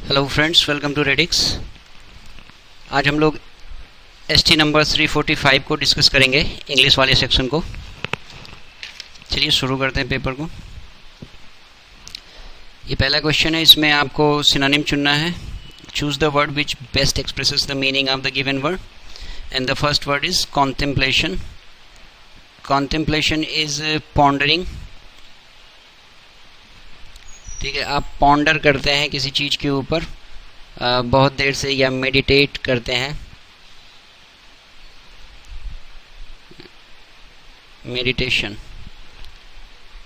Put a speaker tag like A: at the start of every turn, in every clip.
A: Hello friends, welcome to Radix. आज हम लोग एसटी नंबर 345 को डिस्कस करेंगे, इंग्लिश वाले सेक्शन को। चलिए शुरू करते हैं पेपर को। ये पहला क्वेश्चन है, इसमें आपको सिनोनिम चुनना है। Choose the word which best expresses the meaning of the given word and the first word is contemplation. Contemplation is pondering. ठीक है, आप पॉन्डर करते हैं किसी चीज़ के ऊपर बहुत देर से, या मेडिटेट करते हैं। मेडिटेशन,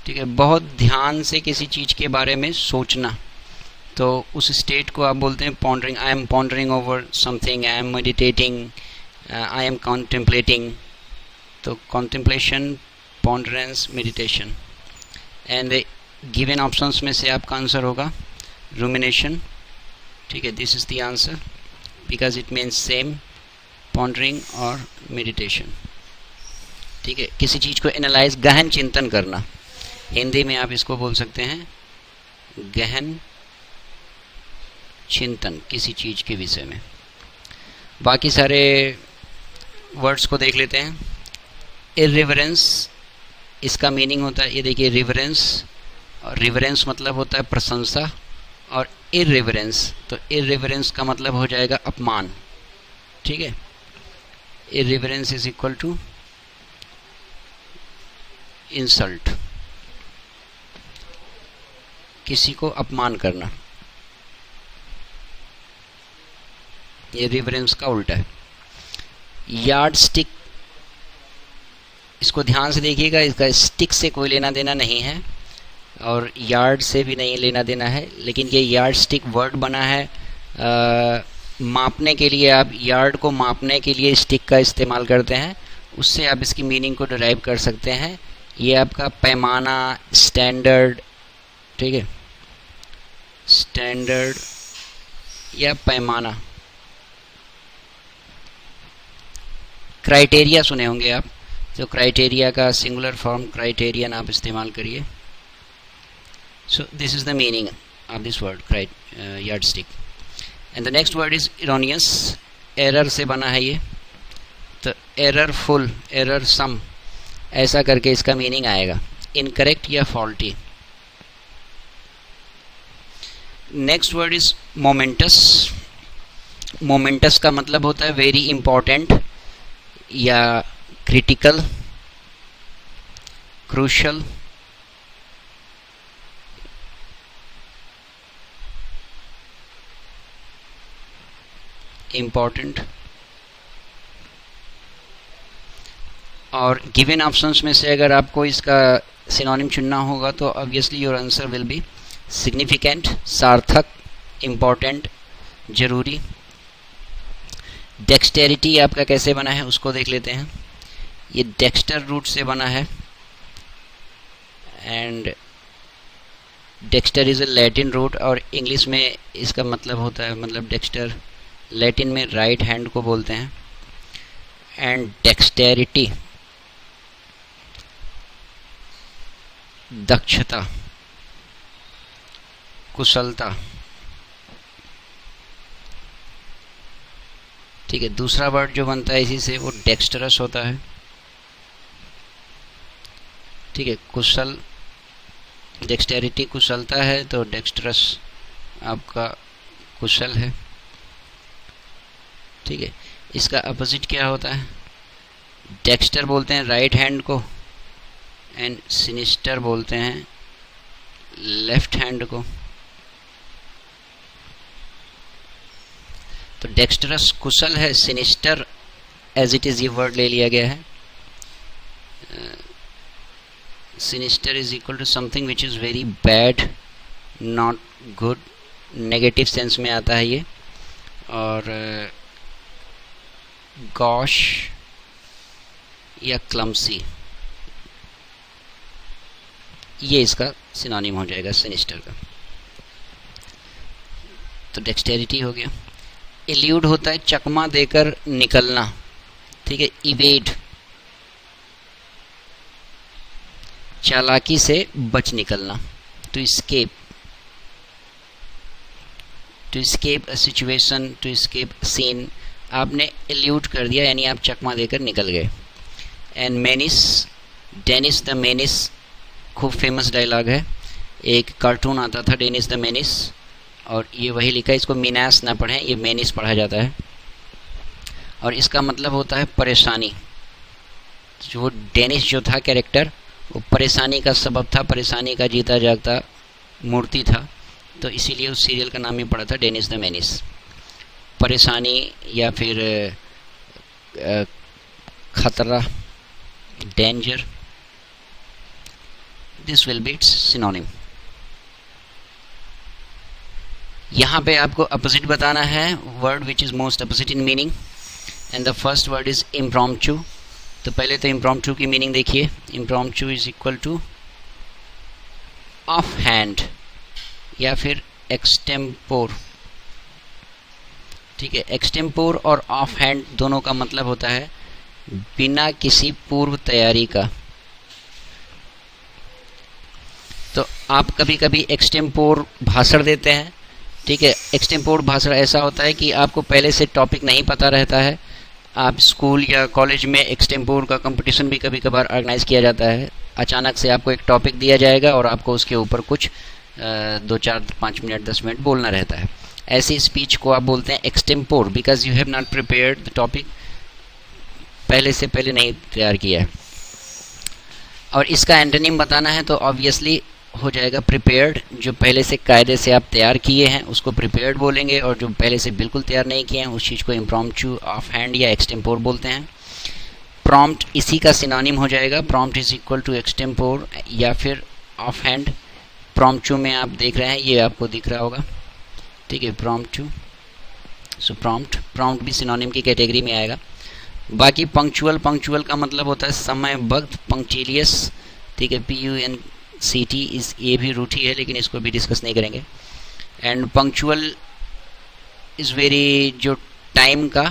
A: ठीक है, बहुत ध्यान से किसी चीज़ के बारे में सोचना, तो उस स्टेट को आप बोलते हैं pondering. I am pondering over something, I am meditating, I am contemplating. तो contemplation, ponderance, meditation. And given options में से आपका आंसर होगा रूमिनेशन। ठीक है, this is the answer because it means same, pondering और मेडिटेशन। ठीक है, किसी चीज़ को एनालाइज, गहन चिंतन करना, हिंदी में आप इसको बोल सकते हैं गहन चिंतन किसी चीज़ के विषय में। बाकी सारे वर्ड्स को देख लेते हैं। इर्रिवरेंस, इसका मीनिंग होता है, ये देखिए, रिवरेंस, और रिवरेंस मतलब होता है प्रशंसा, और इर्रिवरेंस, तो इर्रिवरेंस का मतलब हो जाएगा अपमान। ठीक है, इर्रिवरेंस इज इक्वल टू इंसल्ट, किसी को अपमान करना। ये रिवरेंस का उल्टा है। यार्ड स्टिक, इसको ध्यान से देखिएगा, इसका स्टिक से कोई लेना देना नहीं है और यार्ड से भी नहीं लेना देना है, लेकिन ये यार्ड स्टिक वर्ड बना है मापने के लिए। आप यार्ड को मापने के लिए स्टिक का इस्तेमाल करते हैं, उससे आप इसकी मीनिंग को डिराइव कर सकते हैं। ये आपका पैमाना, स्टैंडर्ड, ठीक है, स्टैंडर्ड या पैमाना। क्राइटेरिया सुने होंगे आप, तो क्राइटेरिया का सिंगुलर फॉर्म क्राइटेरियन आप इस्तेमाल करिए। So this is the meaning of this word, yardstick. And the next word is erroneous. Error से बना है ये, तो errorful, errorsome, ऐसा करके इसका मीनिंग आएगा, इनकरेक्ट या faulty. Next word is moments. Moments का मतलब होता है वेरी इंपॉर्टेंट या क्रिटिकल, क्रूशल, इम्पॉर्टेंट। और गिवन ऑप्शंस में से अगर आपको इसका सिनोनिम चुनना होगा तो obviously your answer will be significant, सार्थक, इम्पॉर्टेंट, जरूरी। डेक्सटेरिटी आपका कैसे बना है उसको देख लेते हैं। ये डेक्स्टर रूट से बना है, and dexter is a Latin root, और इंग्लिश में इसका मतलब होता है, मतलब डेक्स्टर लैटिन में राइट हैंड को बोलते हैं। एंड डेक्सटेरिटी, दक्षता, कुशलता। ठीक है, दूसरा वर्ड जो बनता है इसी से वो डेक्स्टरस होता है। ठीक है, कुशल, डेक्सटेरिटी कुशलता है, तो डेक्स्टरस आपका कुशल है। ठीक है, इसका अपोजिट क्या होता है? डेक्स्टर बोलते हैं राइट हैंड को, एंड सिनिस्टर बोलते हैं लेफ्ट हैंड को। तो डेक्स्टरस कुशल है, सिनिस्टर एज इट इज ये वर्ड ले लिया गया है। Sinister is equal to something which is very bad, not good, negative sense में आता है ये। और गॉश या क्लम्सी, ये इसका सिनोनिम हो जाएगा सिनिस्टर का। तो डेक्सटेरिटी हो गया। इल्यूड होता है चकमा देकर निकलना। ठीक है, इवेड, चालाकी से बच निकलना, तो escape. To escape a situation, to escape scene, आपने एल्यूट कर दिया यानी आप चकमा देकर निकल गए। And menace, Dennis the Menace, खूब फेमस डायलॉग है, एक कार्टून आता था डेनिस द मेनिस, और ये वही लिखा है, इसको मीनास ना पढ़ें, ये मेनिस पढ़ा जाता है, और इसका मतलब होता है परेशानी। जो डेनिस जो था कैरेक्टर, वो परेशानी का सबब था, परेशानी का जीता जागता मूर्ति था, तो इसीलिए उस सीरियल का नाम ही पड़ा था डेनिस द मेनिस। परेशानी या फिर खतरा, danger, this will be it's synonym. यहाँ पे आपको अपोजिट बताना है, word which is most opposite in meaning, and the first word is impromptu. तो पहले तो इम्प्रॉम्प्टू की मीनिंग देखिए, impromptu is equal two of hand या फिर एक्सटेम्पोर। ठीक है, एक्सटेम्पोर और ऑफ हैंड दोनों का मतलब होता है बिना किसी पूर्व तैयारी का। तो आप कभी कभी एक्सटेम्पोर भाषण देते हैं, ठीक है, एक्सटेम्पोर भाषण ऐसा होता है कि आपको पहले से टॉपिक नहीं पता रहता है। आप स्कूल या कॉलेज में एक्सटेम्पोर का कंपटीशन भी कभी कभार ऑर्गेनाइज किया जाता है। अचानक से आपको एक टॉपिक दिया जाएगा और आपको उसके ऊपर कुछ 2, 4, 5 मिनट 10 मिनट बोलना रहता है। ऐसी स्पीच को आप बोलते हैं extempore, because you have not prepared the topic, पहले नहीं तैयार किया है। और इसका एंटोनिम बताना है तो ऑब्वियसली हो जाएगा प्रिपेयर्ड। जो पहले से कायदे से आप तैयार किए हैं उसको प्रिपेयर्ड बोलेंगे, और जो पहले से बिल्कुल तैयार नहीं किए हैं उस चीज़ को इम्प्रॉम्प्टू, ऑफ हैंड या एक्सटेम्पोर बोलते हैं। प्रॉम्प्ट इसी का सिनोनिम हो जाएगा, prompt is equal to extempore या फिर ऑफ हैंड। प्रॉम्प्टू में आप देख रहे हैं, ये आपको दिख रहा होगा, ठीक है, प्रॉम्प्टू। सो प्रॉम्प्ट भी सिनोनिम की कैटेगरी में आएगा। बाकी पंक्चुअल का मतलब होता है समयबद्ध, पंक्चुलियस, ठीक है, PUNCT इस, ये भी रूठी है लेकिन इसको भी डिस्कस नहीं करेंगे। एंड पंक्चुअल इज़ वेरी, जो टाइम का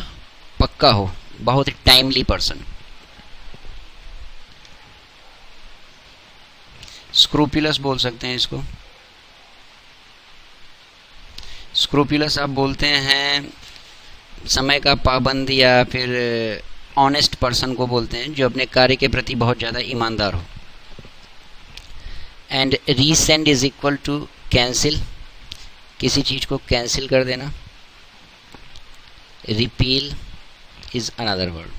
A: पक्का हो, बहुत ही टाइमली पर्सन। स्क्रूपुलस बोल सकते हैं इसको। स्क्रूपुलस आप बोलते हैं समय का पाबंद या फिर ऑनेस्ट पर्सन को बोलते हैं, जो अपने कार्य के प्रति बहुत ज़्यादा ईमानदार हो। And resend is equal to cancel, किसी चीज़ को कैंसिल कर देना। Repeal is another word.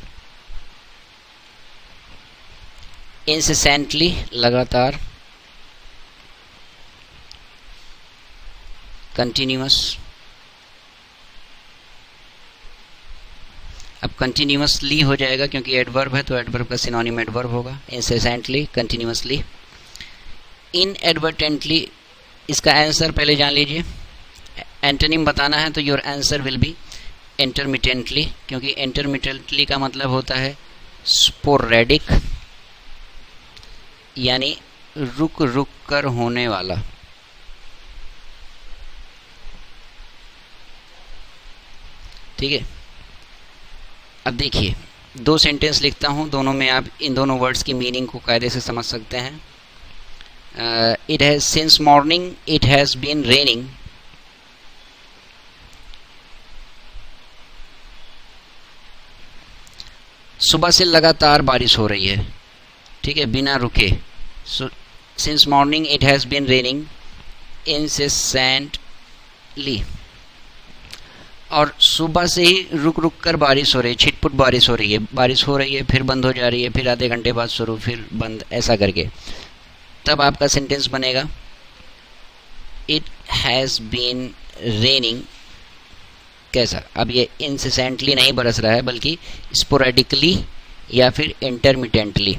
A: Incessantly, लगातार। कंटिन्यूअस, अब कंटिन्यूअसली हो जाएगा क्योंकि एडवर्ब है तो एडवर्ब का सिनोनिम एडवर्ब होगा। Incessantly, continuously. इनएडवर्टेंटली, इसका आंसर पहले जान लीजिए। एंटोनिम बताना है तो your answer will B intermittently, क्योंकि इंटरमिटेंटली का मतलब होता है स्पोरेडिक, यानी रुक रुक कर होने वाला। ठीक है, अब देखिए 2 सेंटेंस लिखता हूँ, दोनों में आप इन दोनों वर्ड्स की मीनिंग को कायदे से समझ सकते हैं। It has since morning it has been raining. सुबह से लगातार बारिश हो रही है, ठीक है, बिना रुके। Since morning it has been raining incessantly. और सुबह से ही रुक रुक कर बारिश हो रही है, छिटपुट बारिश हो रही है, बारिश हो रही है फिर बंद हो जा रही है, फिर आधे घंटे बाद शुरू, फिर बंद, ऐसा करके। तब आपका सेंटेंस बनेगा इट हैज़ बीन रेनिंग। कैसा? अब ये इंसेसेंटली नहीं बरस रहा है बल्कि स्पोरेडिकली या फिर इंटरमिटेंटली।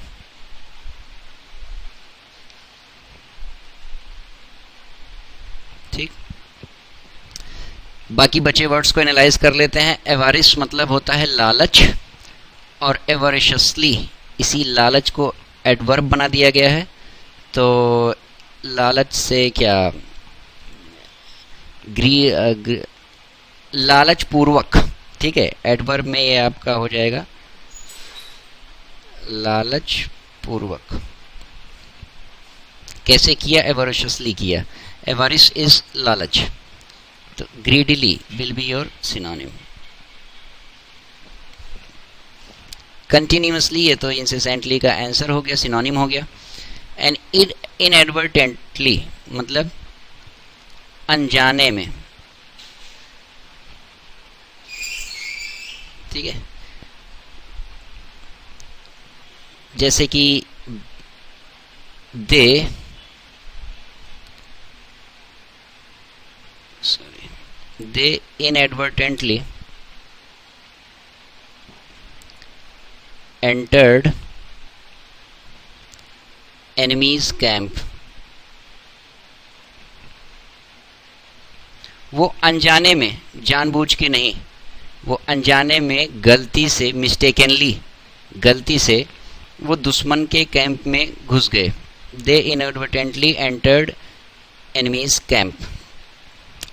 A: ठीक, बाकी बचे वर्ड्स को एनालाइज कर लेते हैं। एवारिस मतलब होता है लालच, और एवरिशियसली, इसी लालच को एडवर्ब बना दिया गया है। तो लालच से क्या, लालच पूर्वक, ठीक है, एडवर्ब में ये आपका हो जाएगा लालच पूर्वक। कैसे किया? एवरिशियसली किया। एवरिस इज लालच। तो greedily will be your synonym. Continuously ये तो incessantly का आंसर हो गया, सिनोनिम हो गया. एंड inadvertently मतलब अनजाने में, ठीक है. जैसे कि they inadvertently entered enemy's camp. वो अनजाने में, जानबूझ के नहीं, वो अनजाने में गलती से, मिस्टेकनली, गलती से वो दुश्मन के कैंप में घुस गए. They inadvertently entered enemy's camp.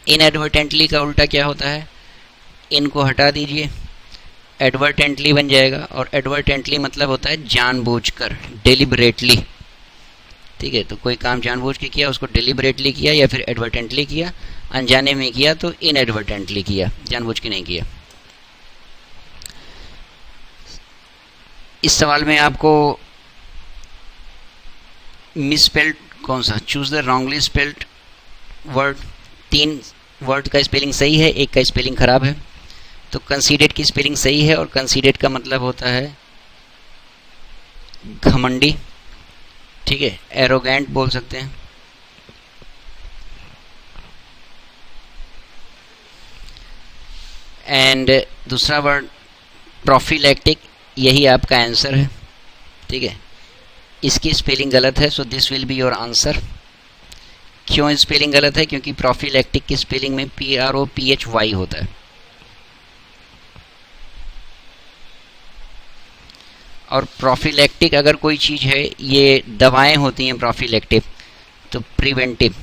A: Inadvertently का उल्टा क्या होता है? इनको हटा दीजिए, एडवर्टेंटली बन जाएगा. और एडवर्टेंटली मतलब होता है जानबूझकर, डेलिबरेटली. ठीक है, तो कोई काम जानबूझ के किया, उसको डेलिबरेटली किया या फिर एडवर्टेंटली किया. अनजाने में किया तो इनएडवर्टेंटली किया, जानबूझ के नहीं किया. इस सवाल में आपको मिसस्पेल्ड कौन सा, choose the wrongly spelled word. 3 word का स्पेलिंग सही है, एक का स्पेलिंग खराब है. तो कंसीडेड की स्पेलिंग सही है, और कंसीडेड का मतलब होता है घमंडी. ठीक है, एरोगेंट बोल सकते हैं. एंड दूसरा वर्ड प्रोफिलैक्टिक, यही आपका आंसर है. ठीक है, इसकी स्पेलिंग गलत है, so this will be your answer. क्यों स्पेलिंग गलत है? क्योंकि प्रोफिलैक्टिक की स्पेलिंग में PROPHY होता है. और प्रोफिलैक्टिक अगर कोई चीज़ है, ये दवाएं होती हैं प्रोफिलैक्टिव, तो प्रिवेंटिव.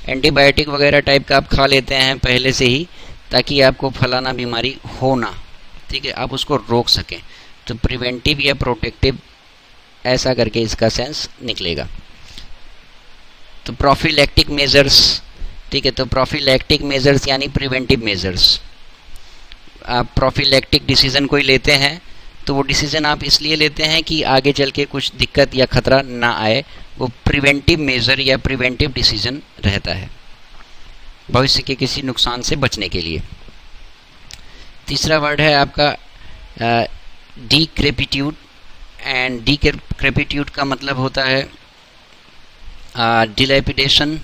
A: एंटीबायोटिक वगैरह टाइप का आप खा लेते हैं पहले से ही, ताकि आपको फलाना बीमारी हो ना, ठीक है, आप उसको रोक सकें. तो प्रिवेंटिव या प्रोटेक्टिव, ऐसा करके इसका सेंस निकलेगा. तो प्रोफिलैक्टिक मेजर्स, ठीक है, तो प्रोफिलैक्टिक मेजर्स यानी प्रिवेंटिव मेजर्स. आप प्रोफिलैक्टिक डिसीजन कोई लेते हैं तो वो डिसीजन आप इसलिए लेते हैं कि आगे चल के कुछ दिक्कत या खतरा ना आए. वो प्रिवेंटिव मेजर या प्रिवेंटिव डिसीजन रहता है, भविष्य के किसी नुकसान से बचने के लिए. तीसरा वर्ड है आपका डिक्रेपिट्यूड. एंड डिक्रेपिट्यूड का मतलब होता है डिलैपिडेशन.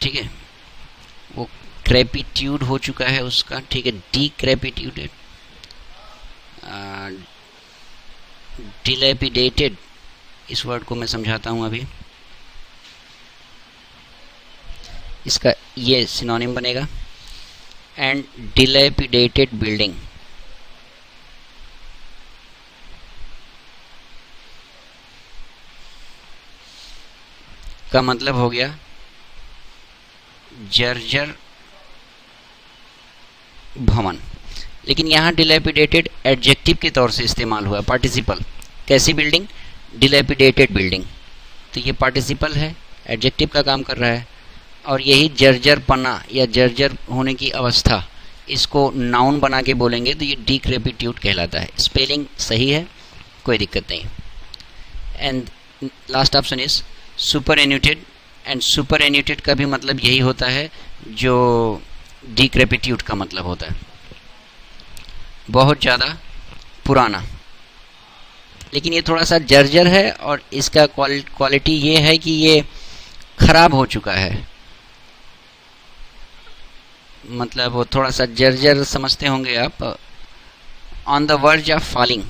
A: ठीक है, वो क्रेपिट्यूड हो चुका है उसका. ठीक है, डिक्रेपिट्यूडेड, डिलैपिडेटेड, इस वर्ड को मैं समझाता हूं अभी. इसका ये सिनोनिम बनेगा. एंड डिलैपिडेटेड बिल्डिंग, का मतलब हो गया जर्जर भवन. लेकिन यहाँ डिलैपिडेटेड एडजेक्टिव के तौर से इस्तेमाल हुआ, पार्टिसिपल. कैसी बिल्डिंग? Dilapidated building. तो ये पार्टिसिपल है, एडजेक्टिव का काम कर रहा है. और यही जर्जर पना या जर्जर होने की अवस्था, इसको नाउन बना के बोलेंगे तो ये डिक्रेपिट्यूड कहलाता है. स्पेलिंग सही है, कोई दिक्कत नहीं. And last option is superannuated. And superannuated का भी मतलब यही होता है जो डिक्रेपिट्यूड का मतलब होता है, बहुत ज़्यादा पुराना. लेकिन ये थोड़ा सा जर्जर है, और इसका क्वालिटी ये है कि ये खराब हो चुका है. मतलब वो थोड़ा सा जर्जर समझते होंगे आप, on the verge of falling.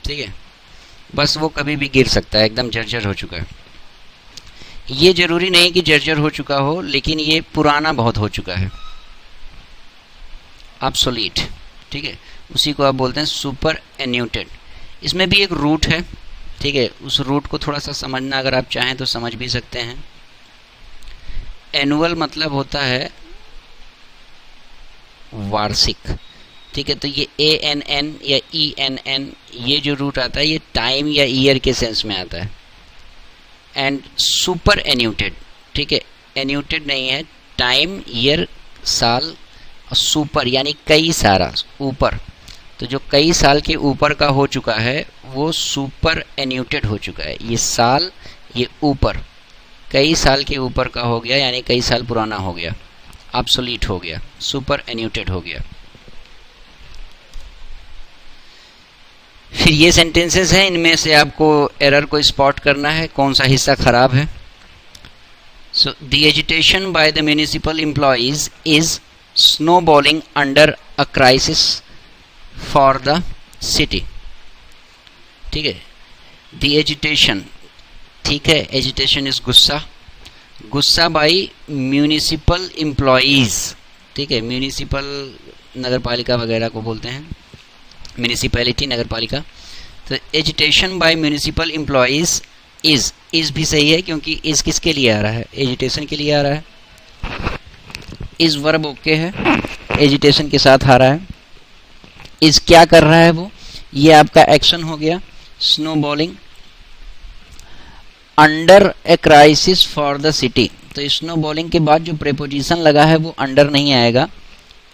A: ठीक है, बस वो कभी भी गिर सकता है, एकदम जर्जर हो चुका है. ये जरूरी नहीं कि जर्जर हो चुका हो, लेकिन ये पुराना बहुत हो चुका है, ऑब्सोलीट. ठीक है, उसी को आप बोलते हैं सुपर एन्यूटेड. इसमें भी एक रूट है. ठीक है, उस रूट को थोड़ा सा समझना अगर आप चाहें तो समझ भी सकते हैं. एनुअल मतलब होता है वार्षिक. ठीक है, तो ये ANN या ENN, ये जो रूट आता है ये टाइम या ईयर के सेंस में आता है. एंड सुपर एन्यूटेड, ठीक है, एन्यूटेड नहीं है, टाइम, ईयर, साल, और सुपर यानी कई सारा, ऊपर, तो जो कई साल के ऊपर का हो चुका है वो सुपर एन्यूटेड हो चुका है। ये साल, ये ऊपर, कई साल के ऊपर का हो गया यानी कई साल पुराना हो गया, ऑब्सोलीट हो गया, सुपर एन्यूटेड हो गया। फिर ये सेंटेंसेस हैं, इनमें से आपको एरर को स्पॉट करना है, कौन सा हिस्सा खराब है। So the agitation by the municipal employees is snowballing under a crisis for the city, ठीक है। द एजिटेशन, ठीक है, एजिटेशन इज गुस्सा, गुस्सा बाई म्यूनिसिपल एम्प्लॉइज, ठीक है, म्यूनिसिपल नगर पालिका वगैरह को बोलते हैं, म्यूनिसिपैलिटी नगर पालिका। तो एजिटेशन बाय म्यूनिसिपल एम्प्लॉइज, इज भी सही है क्योंकि इज किसके लिए आ रहा है, एजिटेशन के लिए आ रहा है। इज वर्ब ओके है, एजिटेशन के साथ आ रहा है। इज क्या कर रहा है वो, ये आपका एक्शन हो गया, snowballing under a crisis for the city. तो स्नोबॉलिंग के बाद जो प्रेपोजिशन लगा है वो अंडर नहीं आएगा,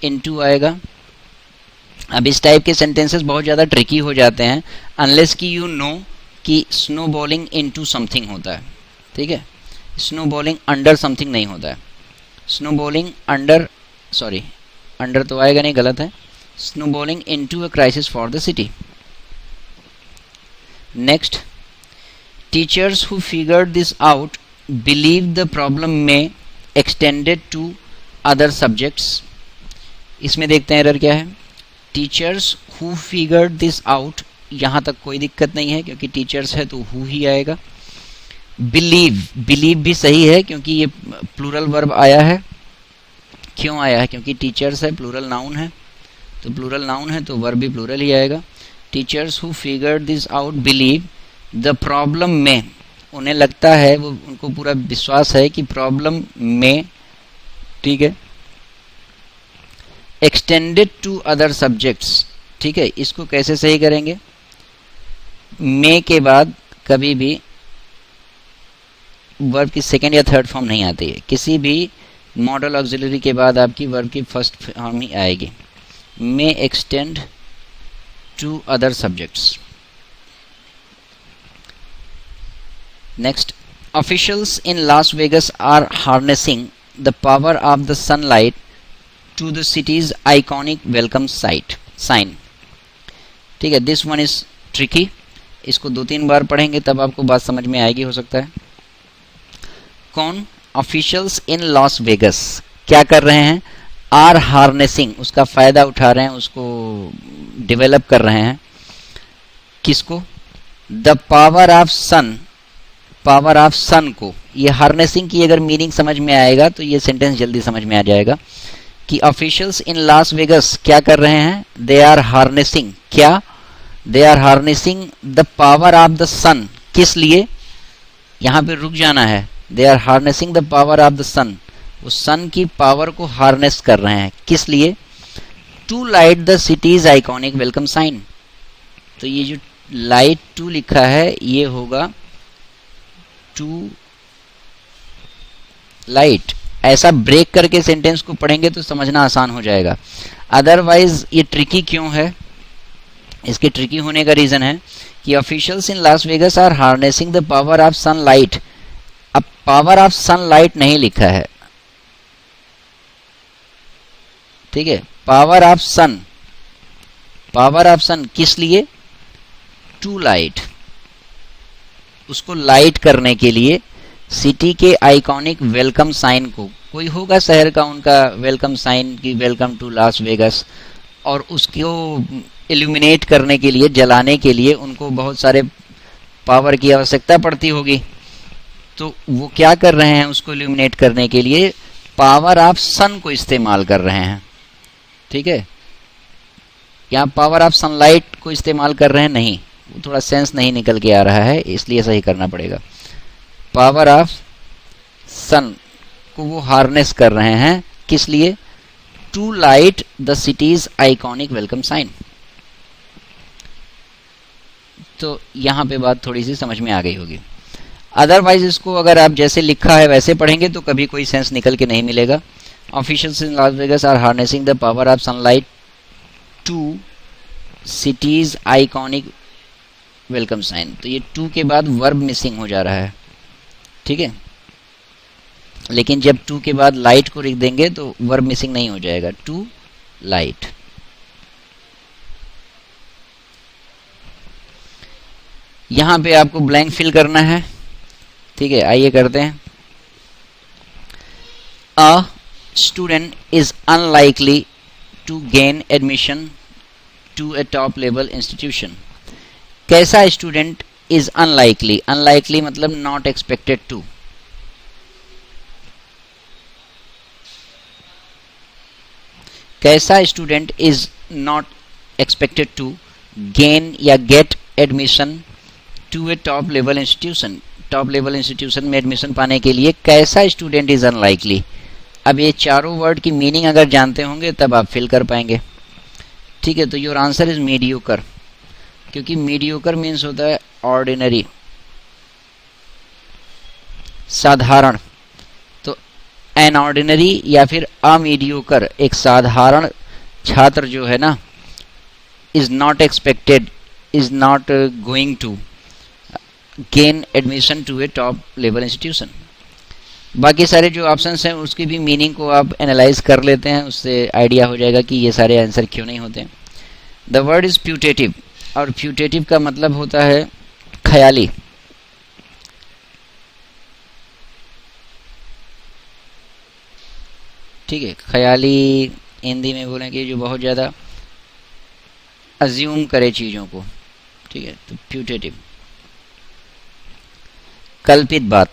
A: इनटू आएगा। अब इस टाइप के सेंटेंसेस बहुत ज़्यादा ट्रिकी हो जाते हैं अनलेस कि यू नो कि स्नोबॉलिंग इनटू समथिंग होता है, ठीक है, स्नोबॉलिंग अंडर समथिंग नहीं होता है। स्नोबॉलिंग अंडर, सॉरी अंडर तो आएगा नहीं, गलत है, snowballing into a crisis for the city. Next, teachers who figured this out believe the problem में एक्सटेंडेड टू अदर सब्जेक्ट्स। इसमें देखते हैं एरर क्या है। Teachers who figured this out, यहाँ तक कोई दिक्कत नहीं है क्योंकि टीचर्स है तो हु ही आएगा। बिलीव, बिलीव भी सही है क्योंकि ये प्लूरल वर्ब आया है। क्यों आया है, क्योंकि टीचर्स है, प्लूरल नाउन है, तो प्लूरल नाउन है तो वर्ब भी प्लूरल ही आएगा। Teachers who figured this out believe the problem में, उन्हें लगता है, वो उनको पूरा विश्वास है कि प्रॉब्लम में, ठीक है, एक्सटेंडेड टू अदर सब्जेक्ट्स, ठीक है। इसको कैसे सही करेंगे, मे के बाद कभी भी वर्ब की सेकेंड या थर्ड फॉर्म नहीं आती है, किसी भी मॉडल ऑक्सिलरी के बाद आपकी वर्ब की फर्स्ट फॉर्म ही आएगी। May extend to other subjects. Next, officials in Las Vegas are harnessing the power of the sunlight to the city's iconic welcome sign, ठीक है। दिस वन इज ट्रिकी, इसको 2-3 बार पढ़ेंगे तब आपको बात समझ में आएगी, हो सकता है। कौन, ऑफिशियल्स इन लॉस वेगस क्या कर रहे हैं, आर हार्नेसिंग, उसका फायदा उठा रहे हैं, उसको डेवलप कर रहे हैं, किसको, the power of sun, power of sun को। ये हार्नेसिंग की अगर मीनिंग समझ में आएगा तो ये सेंटेंस जल्दी समझ में आ जाएगा कि ऑफिशियल्स इन लास वेगस क्या कर रहे हैं, दे आर हार्नेसिंग, क्या, they are harnessing the power of the sun, किस लिए, यहां पे रुक जाना है, they are harnessing the power of the sun, वो सन की पावर को हार्नेस कर रहे हैं, किस लिए, to light the city's iconic welcome sign. तो ये जो लाइट टू लिखा है ये होगा टू लाइट। ऐसा ब्रेक करके सेंटेंस को पढ़ेंगे तो समझना आसान हो जाएगा, अदरवाइज ये ट्रिकी क्यों है, इसके ट्रिकी होने का रीजन है कि officials in Las Vegas are harnessing the power of sunlight. अब पावर ऑफ सनलाइट नहीं लिखा है, ठीक है, power of sun, power of sun किस लिए, टू लाइट, उसको लाइट करने के लिए सिटी के आइकॉनिक वेलकम साइन को, कोई होगा शहर का उनका वेलकम साइन की वेलकम टू लास वेगस, और उसको इल्यूमिनेट करने के लिए, जलाने के लिए उनको बहुत सारे पावर की आवश्यकता पड़ती होगी, तो वो क्या कर रहे हैं, उसको इल्यूमिनेट करने के लिए पावर ऑफ सन को इस्तेमाल कर रहे हैं, ठीक है। यहाँ पावर ऑफ सनलाइट को इस्तेमाल कर रहे हैं, नहीं, वो थोड़ा सेंस नहीं निकल के आ रहा है, इसलिए सही करना पड़ेगा। पावर ऑफ सन को वो हार्नेस कर रहे हैं, किस लिए, to light the city's iconic welcome sign. तो यहां पे बात थोड़ी सी समझ में आ गई होगी। अदरवाइज इसको अगर आप जैसे लिखा है वैसे पढ़ेंगे तो कभी कोई सेंस निकल के नहीं मिलेगा। Officials in Las Vegas are harnessing the power of sunlight to city's iconic welcome sign. तो ये टू के बाद वर्ब मिसिंग हो जा रहा है, ठीक है, लेकिन जब टू के बाद लाइट को लिख देंगे तो वर्ब मिसिंग नहीं हो जाएगा, टू लाइट। यहां पे आपको ब्लैंक फिल करना है, ठीक है, आइए करते हैं। A student is unlikely to gain admission to a top level institution. कैसा स्टूडेंट इज अनलाइकली? अनलाइकली मतलब नॉट एक्सपेक्टेड टू। कैसा student is not expected to gain या get admission to a top level institution. Top level institution में admission पाने के लिए कैसा student is unlikely. अब ये चारों वर्ड की मीनिंग अगर जानते होंगे तब आप फिल कर पाएंगे, ठीक है। तो योर आंसर इज मीडियोकर, क्योंकि मीडियोकर मीन्स होता है ऑर्डिनरी, साधारण। तो एन ऑर्डिनरी या फिर अमीडियोकर, एक साधारण छात्र जो है ना, is not expected, is not going to gain admission to a top level institution. बाकी सारे जो ऑप्शंस हैं उसकी भी मीनिंग को आप एनालाइज कर लेते हैं, उससे आइडिया हो जाएगा कि ये सारे आंसर क्यों नहीं होते। द वर्ड इज प्यूटेटिव, और प्यूटेटिव का मतलब होता है ख्याली। ठीक है, ख्याली हिंदी में बोलेंगे जो बहुत ज़्यादा अज्यूम करे चीज़ों को, ठीक है। तो प्यूटेटिव कल्पित बात,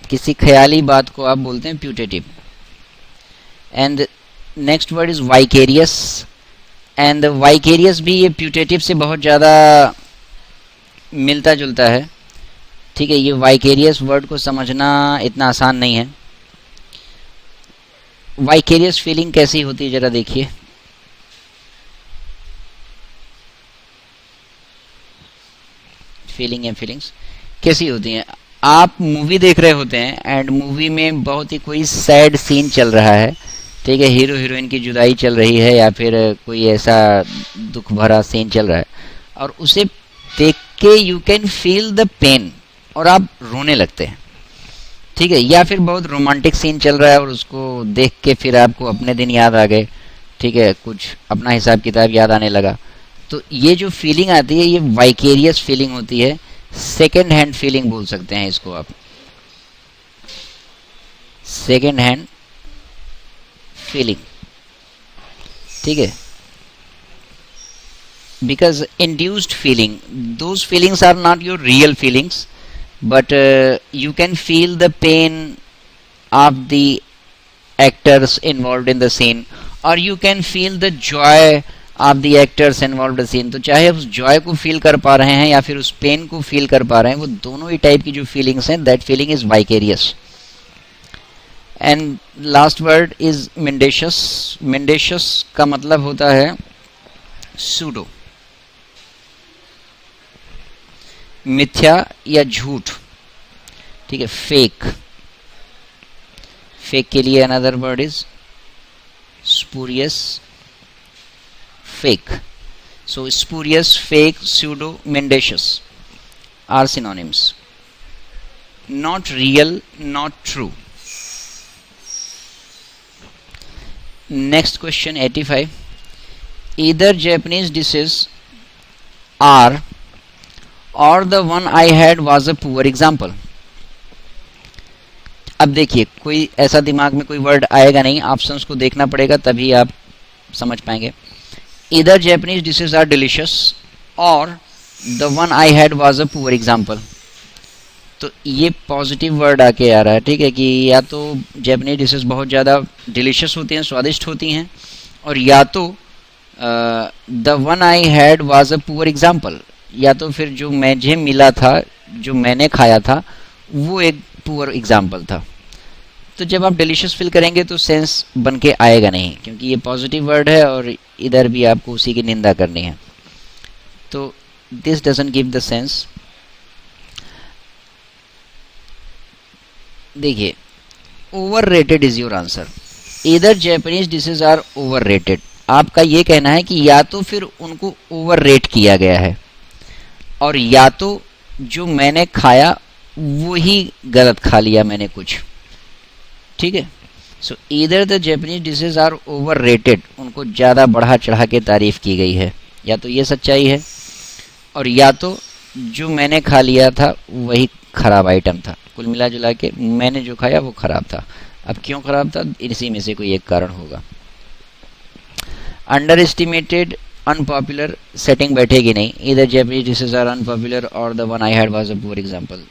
A: किसी ख्याली बात को आप बोलते हैं putative. And next word is vicarious, and vicarious भी ये प्यूटेटिव से बहुत ज़्यादा मिलता जुलता है, ठीक है। ये वाइकेरियस वर्ड को समझना इतना आसान नहीं है। वाइकेरियस फीलिंग कैसी होती है ज़रा देखिए। फीलिंग या फीलिंग्स कैसी होती हैं? आप मूवी देख रहे होते हैं एंड मूवी में बहुत ही कोई सैड सीन चल रहा है, ठीक है, हीरो हीरोइन की जुदाई चल रही है या फिर कोई ऐसा दुख भरा सीन चल रहा है, और उसे देख के you can feel the pain और आप रोने लगते हैं, ठीक है। या फिर बहुत रोमांटिक सीन चल रहा है और उसको देख के फिर आपको अपने दिन याद आ गए, ठीक है, कुछ अपना हिसाब किताब याद आने लगा। तो ये जो फीलिंग आती है ये वाइकेरियस फीलिंग होती है, सेकेंड हैंड फीलिंग बोल सकते हैं इसको आप, सेकेंड हैंड फीलिंग, ठीक है। Because induced feeling, those feelings are not your real feelings, but you can feel the pain of the actors involved in the scene, or you can feel the joy of the actors involved in the scene। तो चाहे उस joy को feel कर पा रहे हैं या फिर उस pain को feel कर पा रहे हैं, वो दोनों ही टाइप की जो feelings हैं, that feeling is vicarious। and last word is mendacious। mendacious का मतलब होता है pseudo, मिथ्या या झूठ, ठीक है, फेक। फेक के लिए another word is spurious, fake. So spurious, fake, pseudo, mendacious are synonyms. Not real, not true. Next question 85। Either Japanese dishes are or the one I had was a poor example. अब देखिए, कोई ऐसा दिमाग में कोई word आएगा नहीं, options को देखना पड़ेगा तभी आप समझ पाएंगे। इधर जापानीज डिशेज आर डिलीशियस और the one I had was a poor example. तो ये पॉजिटिव वर्ड आके आ रहा है, ठीक है, कि या तो जापानीज डिशेज बहुत ज़्यादा डिलीशियस होती हैं, स्वादिष्ट होती हैं, और या तो the one I had was a poor example, या तो फिर जो मुझे मिला था, जो मैंने खाया था, वो एक पुअर एग्जाम्पल था। तो जब आप डिलीशियस फील करेंगे तो सेंस बन के आएगा नहीं, क्योंकि ये पॉजिटिव वर्ड है और इधर भी आपको उसी की निंदा करनी है। तो this doesn't give the sense. देखिए, ओवररेटेड इज योर आंसर। इधर जापानीज डिशेज आर ओवररेटेड, आपका ये कहना है कि या तो फिर उनको ओवररेट किया गया है और या तो जो मैंने खाया वो ही गलत खा लिया मैंने कुछ, ठीक है। सो इधर the Japanese dishes are overrated, उनको ज़्यादा बढ़ा चढ़ा के तारीफ की गई है, या तो ये सच्चाई है और या तो जो मैंने खा लिया था वही खराब आइटम था। कुल मिला जुला के मैंने जो खाया वो खराब था। अब क्यों खराब था, इसी में से कोई एक कारण होगा। अंडर एस्टिमेटेड अनपॉपुलर सेटिंग बैठेगी नहीं, इधर जैपनीज डिशेज आर अनपॉपुलर और the one I had was a poor example,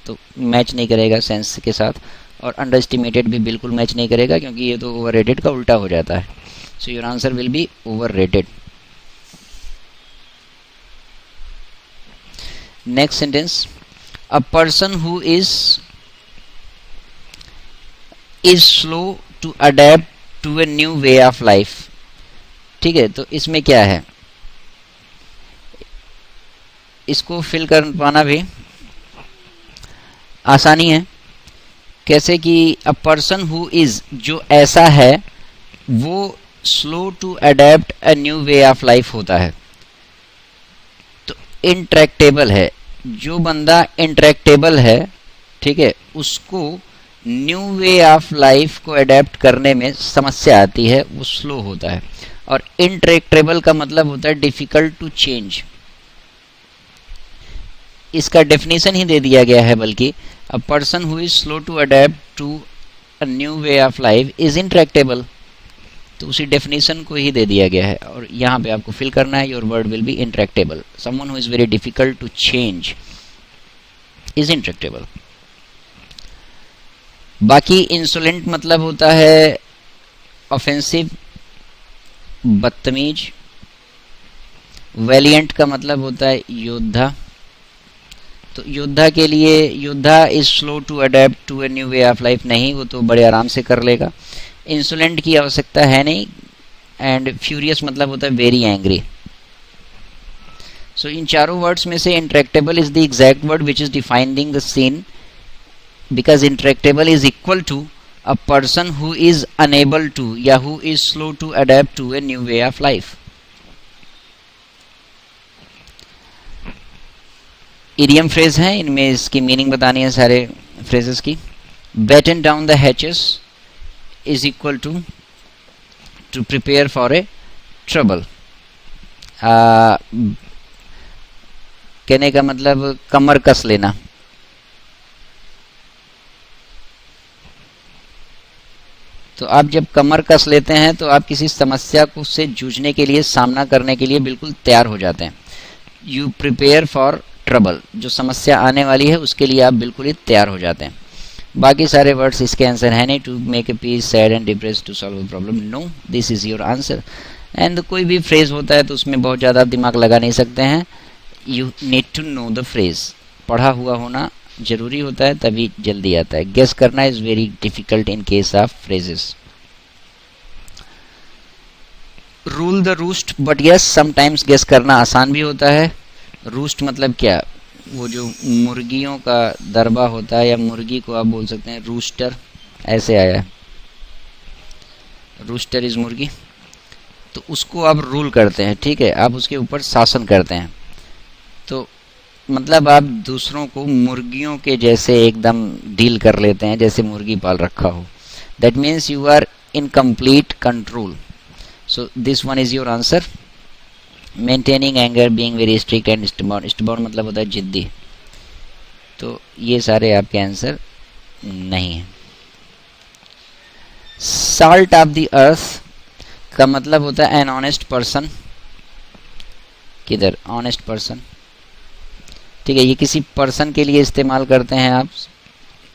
A: तो मैच नहीं करेगा सेंस के साथ। और अंडर एस्टिमेटेड भी बिल्कुल मैच नहीं करेगा क्योंकि ये तो ओवररेटेड का उल्टा हो जाता है। So your answer will be overrated. Next sentence, a person who is slow to adapt to a new way of life. ठीक है, तो इसमें क्या है, इसको फिल कर पाना भी आसानी है। कैसे कि अ पर्सन हु इज, जो ऐसा है वो slow to adapt a new way of life होता है। तो इंट्रैक्टेबल है, जो बंदा इंट्रैक्टेबल है, ठीक है, उसको न्यू वे ऑफ लाइफ को अडेप्ट करने में समस्या आती है, वो स्लो होता है। और इंट्रैक्टेबल का मतलब होता है डिफिकल्ट टू चेंज। इसका डेफिनेशन ही दे दिया गया है, बल्कि a person who is slow to adapt to a new way of life is intractable, तो उसी डेफिनेशन को ही दे दिया गया है। और यहाँ पे आपको फिल करना है, your word will be intractable. Someone who is very difficult to change is intractable. बाकी इंसोलेंट मतलब होता है ऑफेंसिव, बदतमीज। वैलिएंट का मतलब होता है योद्धा। तो योद्धा के लिए, योद्धा is slow to adapt to a new way of life, नहीं, वो तो बड़े आराम से कर लेगा। इंसोलेंट की आवश्यकता है नहीं। एंड फ्यूरियस मतलब होता है वेरी एंग्री। सो इन चारों वर्ड्स में से intractable is the exact word which is defining the scene, because intractable is equal to a person who is unable to या who is slow to adapt to a new way of life. idiom phrase है, इनमें इसकी meaning बतानी है सारे phrases की। batten down the hatches is equal to prepare for a trouble। कहने का मतलब कमर कस लेना। तो आप जब कमर कस लेते हैं तो आप किसी समस्या को से जूझने के लिए, सामना करने के लिए बिल्कुल तैयार हो जाते हैं। यू प्रिपेयर फॉर ट्रबल, जो समस्या आने वाली है उसके लिए आप बिल्कुल ही तैयार हो जाते हैं। बाकी सारे वर्ड्स इसके आंसर है नहीं। To make a peace, sad and depress, to solve a problem, no, this is your answer. And कोई भी फ्रेज होता है तो उसमें बहुत ज़्यादा दिमाग लगा नहीं सकते हैं। You need to know the phrase, पढ़ा हुआ होना जरूरी होता है, तभी जल्दी आता है। गेस करना is very difficult in case of phrases. Rule the roost, but yes sometimes guess करना आसान भी होता है। रूस्ट मतलब क्या, वो जो मुर्गियों का दरबा होता है, या मुर्गी को आप बोल सकते हैं रूस्टर, ऐसे आया है, रूस्टर इज मुर्गी। तो उसको आप रूल करते हैं, ठीक है, आप उसके ऊपर शासन करते हैं। तो मतलब आप दूसरों को मुर्गियों के जैसे एकदम डील कर लेते हैं, जैसे मुर्गी पाल रखा हो। That means you are in complete control. So this one is your answer. Maintaining anger, being very strict and stubborn, stubborn मतलब होता है जिद्दी। तो ये सारे आपके आंसर नहीं है। साल्ट ऑफ द अर्थ का मतलब होता है एन ऑनेस्ट पर्सन। किधर ऑनेस्ट पर्सन, ठीक है, ये किसी पर्सन के लिए इस्तेमाल करते हैं आप,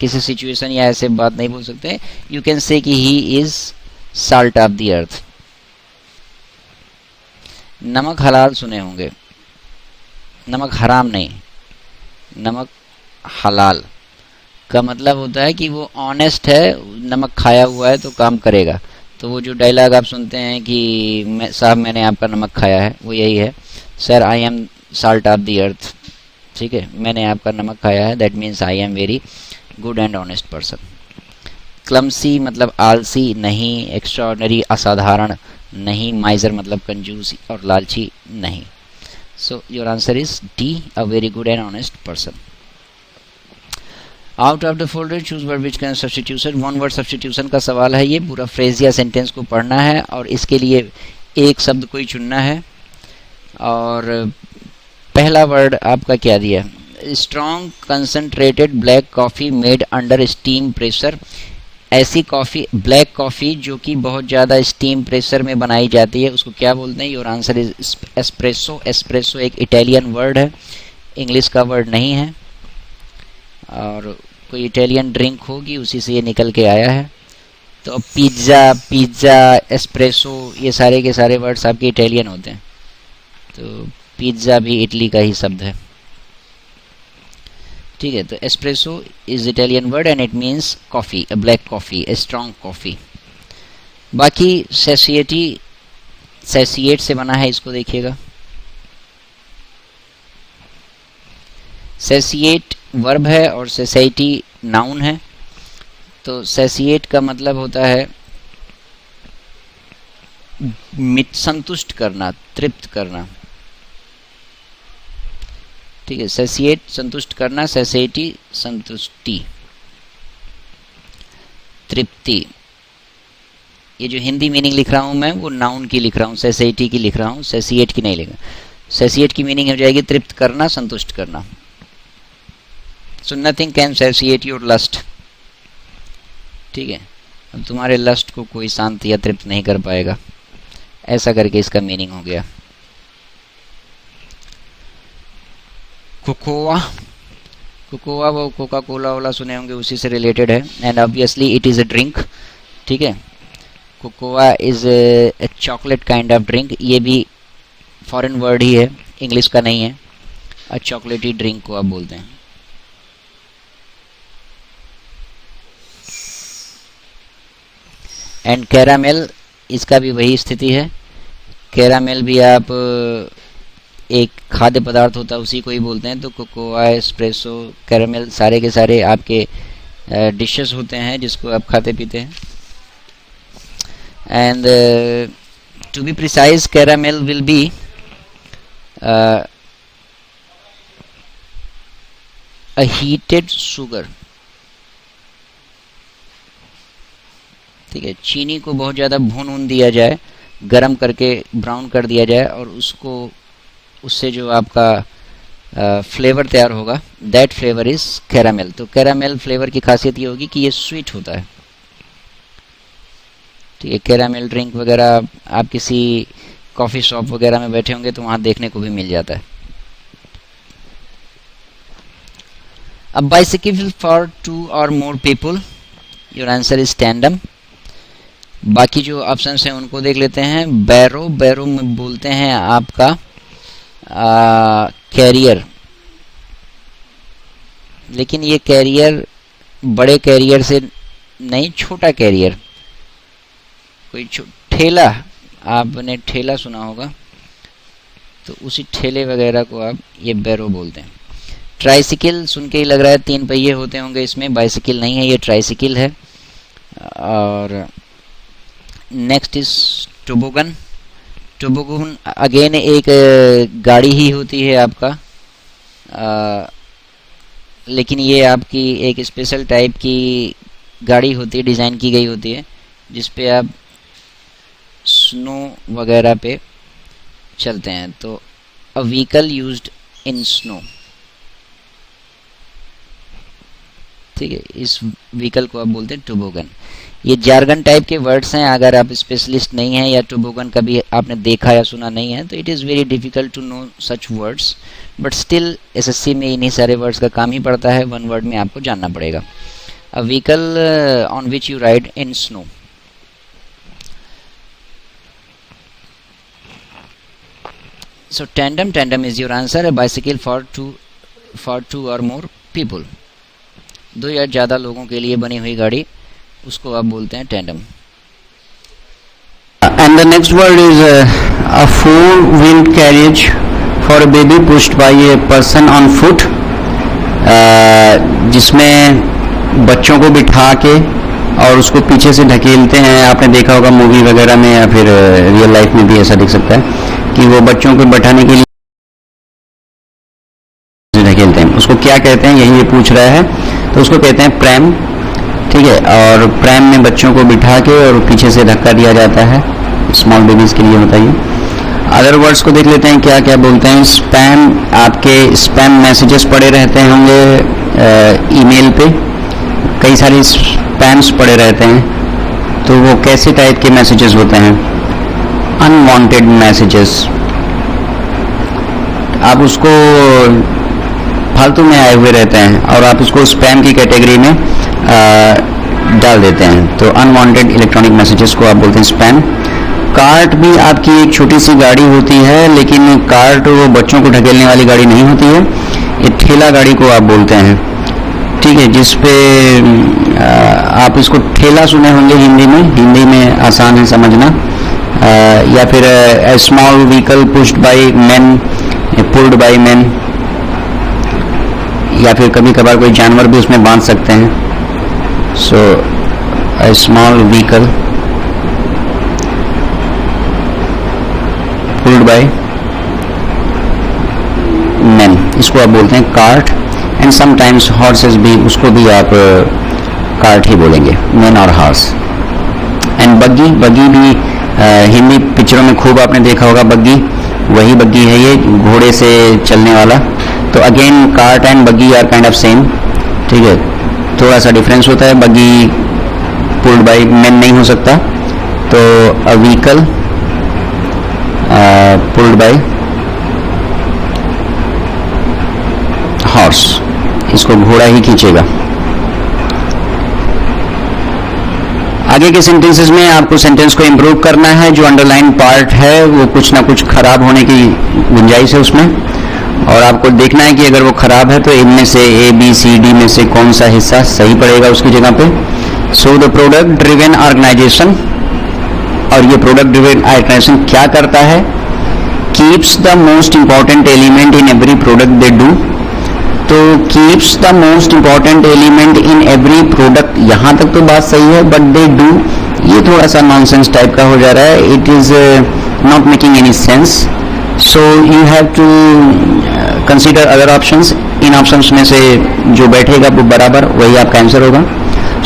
A: किसी सिचुएशन या ऐसे बात नहीं बोल सकते। यू कैन से कि he is salt of the earth. नमक हलाल सुने होंगे, नमक हराम नहीं, नमक हलाल का मतलब होता है कि वो ऑनेस्ट है, नमक खाया हुआ है तो काम करेगा। तो वो जो डायलॉग आप सुनते हैं कि साहब मैंने आपका नमक खाया है, वो यही है, sir I am salt of the earth, ठीक है, मैंने आपका नमक खाया है, that means I am very
B: good and honest person. Clumsy मतलब आलसी नहीं, एक्स्ट्राऑर्डिनरी असाधारण नहीं, माइजर मतलब कंजूस और लालची नहीं। सो your answer is D, a very good and honest person. Out of the folder choose word which can substitution, one word substitution का सवाल है। ये पूरा फ्रेज या सेंटेंस को पढ़ना है और इसके लिए एक शब्द को ही चुनना है। और पहला वर्ड आपका क्या दिया, strong concentrated black coffee made under steam pressure. ऐसी कॉफ़ी, ब्लैक कॉफ़ी जो कि बहुत ज़्यादा स्टीम प्रेशर में बनाई जाती है, उसको क्या बोलते हैं? Your answer is espresso. Espresso एक इटालियन वर्ड है, इंग्लिश का वर्ड नहीं है, और कोई इटालियन ड्रिंक होगी, उसी से ये निकल के आया है। तो पिज़्ज़ा, एस्प्रेसो, ये सारे के सारे वर्ड्स आपके इटालियन होते हैं। तो पिज़्ज़ा भी इटली का ही शब्द है, ठीक है। तो espresso is Italian word and it means coffee, a black coffee, a strong coffee. बाकी सैसिएटी, सैसिएट से बना है, इसको देखिएगा। सैसिएट वर्ब है और सैसिएटी नाउन है। तो सैसिएट का मतलब होता है संतुष्ट करना, तृप्त करना, ठीक है। सैसिएट संतुष्ट करना, सैसिएटी संतुष्टि, तृप्ति। ये जो हिंदी मीनिंग लिख रहा हूँ मैं, वो नाउन की लिख रहा हूँ, सैसिएटी की लिख रहा हूँ, सैसिएट की नहीं लिख रहा। सैसिएट की मीनिंग हो जाएगी तृप्त करना, संतुष्ट करना। So nothing can satiate your lust, ठीक है। अब तुम्हारे लस्ट को कोई शांत या तृप्त नहीं कर पाएगा, ऐसा करके इसका मीनिंग हो गया। कोकोआ, कोकोआ वो कोका कोला वाला सुने होंगे, उसी से रिलेटेड है, and obviously it is a drink, ठीक है। Cocoa is a chocolate kind of drink. ये भी फॉरेन वर्ड ही है, इंग्लिश का नहीं है। अ चॉकलेटी ड्रिंक को आप बोलते हैं। एंड कैरामेल, इसका भी वही स्थिति है। कैरामेल भी आप एक खाद्य पदार्थ होता है, उसी को ही बोलते हैं। तो कोकोआ, एस्प्रेसो, कैरामेल सारे के सारे आपके डिशेस होते हैं जिसको आप खाते पीते हैं। And to be precise, caramel will be a heated sugar, ठीक है। चीनी को बहुत ज़्यादा भून दिया जाए, गरम करके ब्राउन कर दिया जाए, और उसको, उससे जो आपका फ्लेवर तैयार होगा, दैट फ्लेवर इज कैरामेल। तो कैरामेल फ्लेवर की खासियत ये होगी कि ये स्वीट होता है, ठीक है। कैरामेल ड्रिंक वगैरह आप किसी कॉफ़ी शॉप वगैरह में बैठे होंगे तो वहाँ देखने को भी मिल जाता है। अब बाइसिकल फॉर 2 और more people, your answer is tandem. बाकी जो ऑप्शंस हैं उनको देख लेते हैं। बैरो, बैरो में बोलते हैं आपका कैरियर, लेकिन ये कैरियर बड़े कैरियर से नहीं, छोटा कैरियर, कोई ठेला, आपने ठेला सुना होगा, तो उसी ठेले वगैरह को आप ये बैरो बोलते हैं। ट्राइसिकल सुन के ही लग रहा है 3 पहिए होते होंगे इसमें, बाइसिकल नहीं है, ये ट्राइसिकल है। और next is toboggan. Toboggan again एक गाड़ी ही होती है आपका, लेकिन ये आपकी एक स्पेशल टाइप की गाड़ी होती है, डिज़ाइन की गई होती है, जिस पे आप स्नो वगैरह पे चलते हैं। तो a vehicle used in snow, ठीक है। इस व्हीकल को आप बोलते हैं टोबोगन। ये जार्गन टाइप के वर्ड्स हैं, अगर आप स्पेशलिस्ट नहीं हैं या टोबोगन कभी आपने देखा या सुना नहीं है तो it is very difficult to know such words, but still SSC में इन्हीं सारे वर्ड्स का काम ही पड़ता है, 1 वर्ड में आपको जानना पड़ेगा। A vehicle on which you ride in snow. So tandem, tandem is your answer. A bicycle for 2 और मोर पीपल, 2 या ज़्यादा लोगों के लिए बनी हुई गाड़ी, उसको आप बोलते हैं tandem.
C: And the next word is a four-wheeled carriage for a baby pushed by a person on foot, जिसमें बच्चों को बिठा के और उसको पीछे से ढकेलते हैं। आपने देखा होगा मूवी वगैरह में या फिर रियल लाइफ में भी ऐसा दिख सकता है कि वो बच्चों को बैठाने के लिए ढकेलते हैं। उसको क्या कहते हैं, यही ये पूछ रहा है। तो उसको कहते हैं प्रैम, ठीक है। और प्रैम में बच्चों को बिठा के और पीछे से धक्का दिया जाता है, स्मॉल बेबीज के लिए होता है। अदर वर्ड्स को देख लेते हैं क्या क्या बोलते हैं। स्पैम, आपके स्पैम मैसेजेस पड़े रहते होंगे ईमेल पे, कई सारे स्पैम्स पड़े रहते हैं। तो वो कैसे टाइप के मैसेजेस होते हैं? Unwanted messages. आप उसको फालतू में आए हुए रहते हैं और आप उसको स्पैम की कैटेगरी में डाल देते हैं। तो अनवांटेड इलेक्ट्रॉनिक मैसेजेस को आप बोलते हैं स्पैम। कार्ट भी आपकी एक छोटी सी गाड़ी होती है, लेकिन कार्ट वो बच्चों को ढकेलने वाली गाड़ी नहीं होती है, ये ठेला गाड़ी को आप बोलते हैं, ठीक है। जिसपे आप इसको ठेला सुने होंगे हिंदी में आसान है समझना। या फिर small vehicle pushed by man, pulled by man, या फिर कभी कभार कोई जानवर भी उसमें बांध सकते हैं। So small vehicle pulled by man, इसको आप बोलते हैं कार्ट। एंड समटाइम्स हॉर्सेस भी, उसको भी आप कार्ट ही बोलेंगे, मैन और हॉर्स। एंड बग्गी, बग्गी भी हिंदी पिक्चरों में खूब आपने देखा होगा। बग्गी, वही बग्गी है ये, घोड़े से चलने वाला। तो again cart and buggy are kind of same, ठीक है। थोड़ा सा डिफरेंस होता है, बग्गी पुल्ड बाय मैन नहीं हो सकता। तो a vehicle pulled bye horse, इसको घोड़ा ही खींचेगा। आगे के सेंटेंसेस में आपको सेंटेंस को इंप्रूव करना है। जो अंडरलाइन पार्ट है वो कुछ ना कुछ खराब होने की गुंजाइश है उसमें, और आपको देखना है कि अगर वो खराब है तो इनमें से ए बी सी डी में से कौन सा हिस्सा सही पड़ेगा उसकी जगह पे। So the product driven organisation, और ये प्रोडक्ट ड्रिवन ऑर्गेनाइजेशन क्या करता है? Keeps the most important element in every product they do. तो keeps the most important element in every product, यहाँ तक तो बात सही है, बट दे डू, ये थोड़ा सा नॉनसेंस टाइप का हो जा रहा है। It is not making any sense. So you have to consider other options. इन ऑप्शंस में से जो बैठेगा वो बराबर वही आपका आंसर होगा।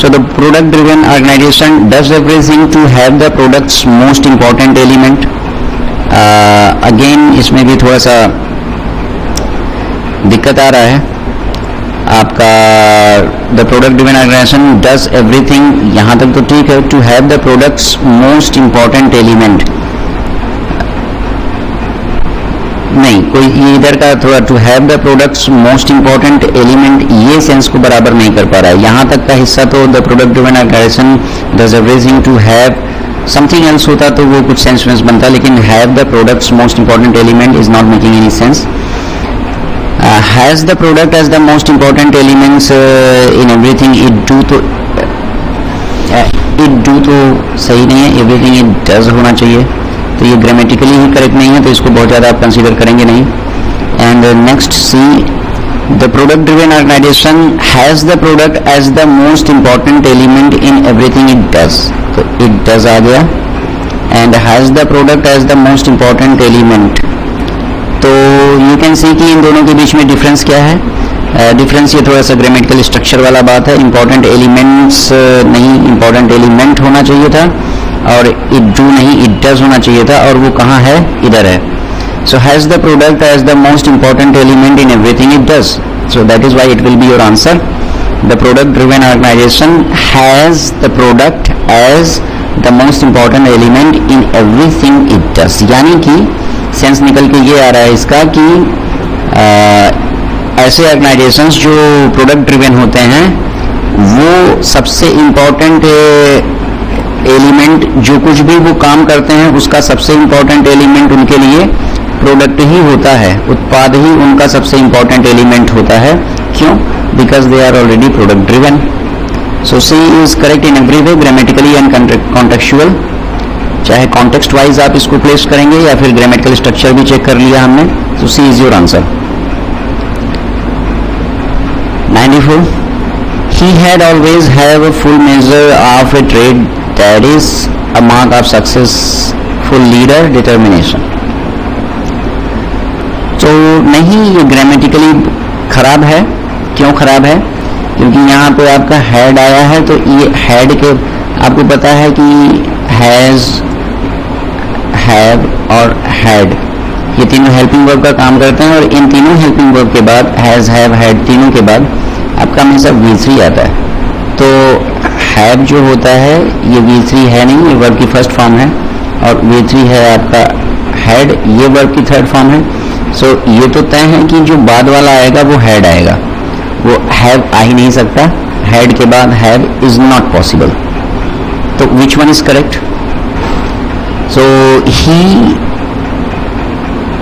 C: So the product driven organization does everything to have the products most important element. Again इसमें भी थोड़ा सा दिक्कत आ रहा है आपका। The product driven organization does everything, यहाँ तक तो ठीक है, to have the products most important element नहीं, कोई ये इधर का थोड़ा to have the products most important element, ये सेंस को बराबर नहीं कर पा रहा है। यहाँ तक का हिस्सा तो the product driven organization does everything to have something else होता तो वो कुछ सेंस बनता, लेकिन have the products most important element is not making any sense. Has the product as the most important elements in everything it do, तो it do तो सही नहीं है, एवरीथिंग इट डज होना चाहिए। तो ये ग्रामेटिकली ही करेक्ट नहीं है, तो इसको बहुत ज़्यादा आप कंसीडर करेंगे नहीं। And next C, the product driven organization has the product as the most important element in everything it does, तो इट डज आ गया। And has the product as the most important element, तो you can see कि इन दोनों के बीच में difference क्या है। डिफरेंस ये थोड़ा सा ग्रामेटिकल स्ट्रक्चर वाला बात है। इंपॉर्टेंट एलिमेंट्स नहीं, इंपॉर्टेंट एलिमेंट होना चाहिए था, और इट डू नहीं, इट डज होना चाहिए था, और वो कहाँ है? इधर है। So has the product as the most important element in everything it does, so that is why it will be your answer. The product driven organization has the product as the most important element in everything it does, यानी कि sense निकल के ये आ रहा है इसका कि ऐसे ऑर्गेनाइजेशंस जो प्रोडक्ट ड्रिवन होते हैं वो सबसे इम्पॉर्टेंट एलिमेंट, जो कुछ भी वो काम करते हैं उसका सबसे इम्पॉर्टेंट एलिमेंट उनके लिए प्रोडक्ट ही होता है, उत्पाद ही उनका सबसे इम्पॉर्टेंट एलिमेंट होता है। क्यों? Because they are already product driven. So C is correct in every way, grammatically and contextual. चाहे कॉन्टेक्स्ट वाइज आप इसको प्लेस करेंगे या फिर ग्रामेटिकल स्ट्रक्चर भी चेक कर लिया हमने, तो C is your answer. 94 He had always have a full measure of a trait that is a mark of successful leader, determination. तो नहीं, ये ग्रामेटिकली खराब है. क्यों खराब है? क्योंकि यहाँ पे आपका हैड आया है, तो ये हैड के आपको पता है कि हैज, हैव और हैड ये तीनों हेल्पिंग वर्ब का काम करते हैं, और इन तीनों हेल्पिंग वर्ब के बाद हैज, हैव, हैड तीनों के बाद आपका हमेशा V3 आता है. तो हैव जो होता है ये V3 है नहीं, ये वर्ब की फर्स्ट फॉर्म है, और V3 है आपका हैड, ये वर्ब की थर्ड फॉर्म है. सो ये तो तय है कि जो बाद वाला आएगा वो हैड आएगा, वो हैव आ ही नहीं सकता. हैड के बाद हैव इज नॉट पॉसिबल. तो which one is correct? So he